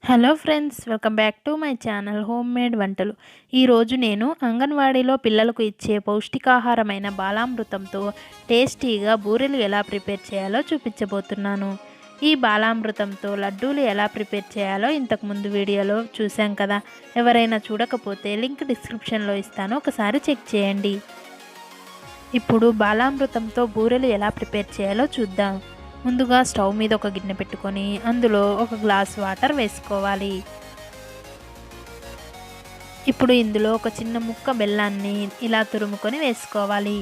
Hello friends, welcome back to my channel home made వంటలు. ఈరోజు నేను అంగన్వాడీలో పిల్లలకు ఇచ్చే పౌష్టికాహారమైన బాలామృతంతో టేస్టీగా బూరెలు ఎలా ప్రిపేర్ చేయాలో చూపించబోతున్నాను. ఈ బాలామృతంతో లడ్డూలు ఎలా ప్రిపేర్ చేయాలో ఇంతకుముందు వీడియోలో చూసాం కదా. ఎవరైనా చూడకపోతే లింక్ డిస్క్రిప్షన్లో ఇస్తాను, ఒకసారి చెక్ చేయండి. ఇప్పుడు బాలామృతంతో బూరెలు ఎలా ప్రిపేర్ చేయాలో చూద్దాం. ముందుగా స్టవ్ మీద ఒక గిన్నె పెట్టుకొని అందులో ఒక గ్లాస్ వాటర్ వేసుకోవాలి. ఇప్పుడు ఇందులో ఒక చిన్న ముక్క బెల్లాన్ని ఇలా తురుముకొని వేసుకోవాలి.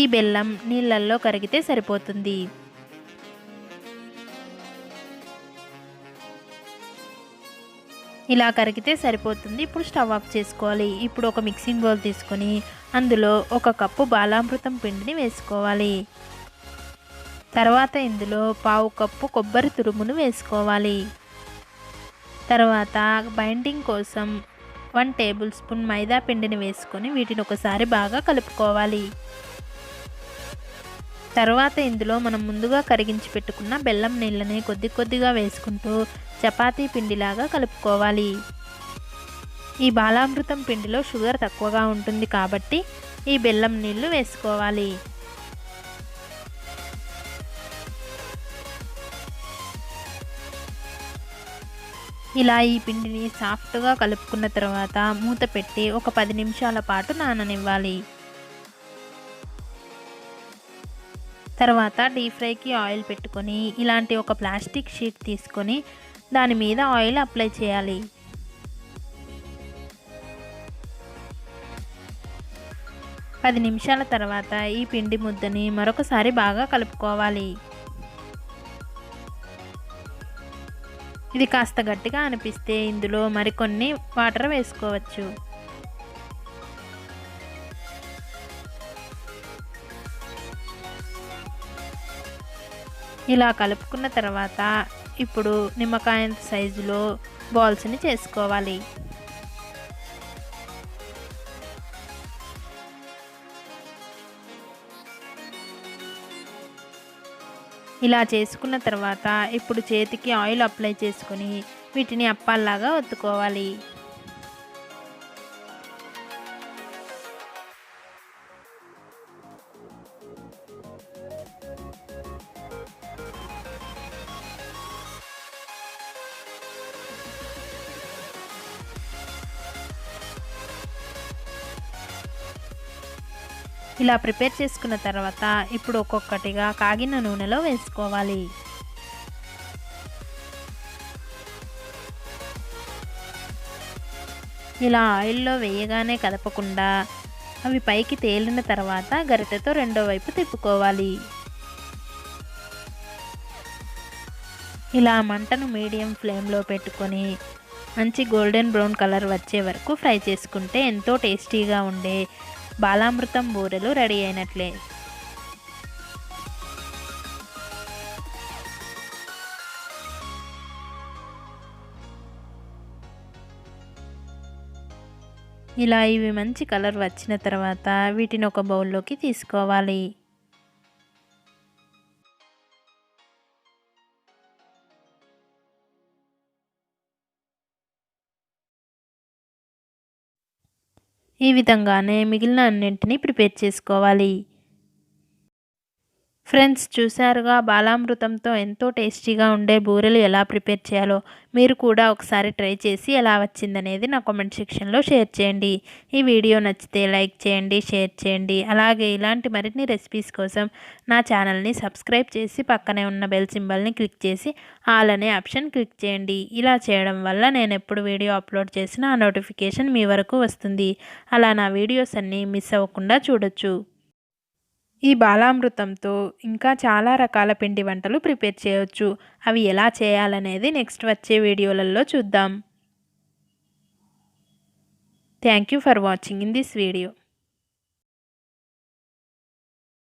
ఈ బెల్లం నీళ్ళల్లో కరిగితే సరిపోతుంది. ఇలా కరిగితే సరిపోతుంది. ఇప్పుడు స్టవ్ ఆఫ్ చేసుకోవాలి. ఇప్పుడు ఒక మిక్సింగ్ బౌల్ తీసుకొని అందులో ఒక కప్పు బాలామృతం పిండిని వేసుకోవాలి. తర్వాత ఇందులో పావు కప్పు కొబ్బరి తురుమును వేసుకోవాలి. తర్వాత బైండింగ్ కోసం 1 టేబుల్ స్పూన్ మైదా పిండిని వేసుకొని వీటిని ఒకసారి బాగా కలుపుకోవాలి. తర్వాత ఇందులో మనం ముందుగా కరిగించి పెట్టుకున్న బెల్లం నీళ్ళని కొద్ది కొద్దిగా వేసుకుంటూ చపాతీ పిండిలాగా కలుపుకోవాలి. ఈ బాలామృతం పిండిలో షుగర్ తక్కువగా ఉంటుంది కాబట్టి ఈ బెల్లం నీళ్ళు వేసుకోవాలి. ఇలా ఈ పిండిని సాఫ్ట్గా కలుపుకున్న తర్వాత మూత పెట్టి ఒక 10 నిమిషాల పాటు నాననివ్వాలి. తర్వాత డీప్ ఫ్రైకి ఆయిల్ పెట్టుకొని ఇలాంటి ఒక ప్లాస్టిక్ షీట్ తీసుకొని దాని మీద ఆయిల్ అప్లై చేయాలి. పది నిమిషాల తర్వాత ఈ పిండి ముద్దని మరొకసారి బాగా కలుపుకోవాలి. ఇది కాస్త గట్టిగా అనిపిస్తే ఇందులో మరికొన్ని వాటర్ వేసుకోవచ్చు. ఇలా కలుపుకున్న తర్వాత ఇప్పుడు నిమ్మకాయ సైజులో బాల్స్ని చేసుకోవాలి. ఇలా చేసుకున్న తర్వాత ఇప్పుడు చేతికి ఆయిల్ అప్లై చేసుకొని వీటిని అప్పాల్లాగా ఒత్తుకోవాలి. ఇలా ప్రిపేర్ చేసుకున్న తర్వాత ఇప్పుడు ఒక్కొక్కటిగా కాగిన నూనెలో వేసుకోవాలి. ఇలా ఆయిల్లో వేయగానే కదపకుండా అవి పైకి తేలిన తర్వాత గరిటెతో రెండో వైపు తిప్పుకోవాలి. ఇలా మంటను మీడియం ఫ్లేమ్లో పెట్టుకొని మంచి గోల్డెన్ బ్రౌన్ కలర్ వచ్చే వరకు ఫ్రై చేసుకుంటే ఎంతో టేస్టీగా ఉండే బాలామృతం బూరెలు రెడీ అయినట్లే. ఇలా ఇవి మంచి కలర్ వచ్చిన తర్వాత వీటిని ఒక బౌల్లోకి తీసుకోవాలి. ఈ విధంగానే మిగిలిన అన్నింటినీ ప్రిపేర్ చేసుకోవాలి. ఫ్రెండ్స్, చూసారుగా బాలామృతంతో ఎంతో టేస్టీగా ఉండే బూరెలు ఎలా ప్రిపేర్ చేయాలో. మీరు కూడా ఒకసారి ట్రై చేసి ఎలా వచ్చిందనేది నా కామెంట్ సెక్షన్లో షేర్ చేయండి. ఈ వీడియో నచ్చితే లైక్ చేయండి, షేర్ చేయండి. అలాగే ఇలాంటి మరిన్ని రెసిపీస్ కోసం నా ఛానల్ని సబ్స్క్రైబ్ చేసి పక్కనే ఉన్న బెల్ సింబల్ని క్లిక్ చేసి ఆల్ అనే ఆప్షన్ క్లిక్ చేయండి. ఇలా చేయడం వల్ల నేను ఎప్పుడు వీడియో అప్లోడ్ చేసినా ఆ నోటిఫికేషన్ మీ వరకు వస్తుంది. అలా నా వీడియోస్ అన్నీ మిస్ అవ్వకుండా చూడొచ్చు. ఈ బాలామృతంతో ఇంకా చాలా రకాల పిండి వంటలు ప్రిపేర్ చేయొచ్చు. అవి ఎలా చేయాలనేది నెక్స్ట్ వచ్చే వీడియోలలో చూద్దాం. Thank you for watching in this video.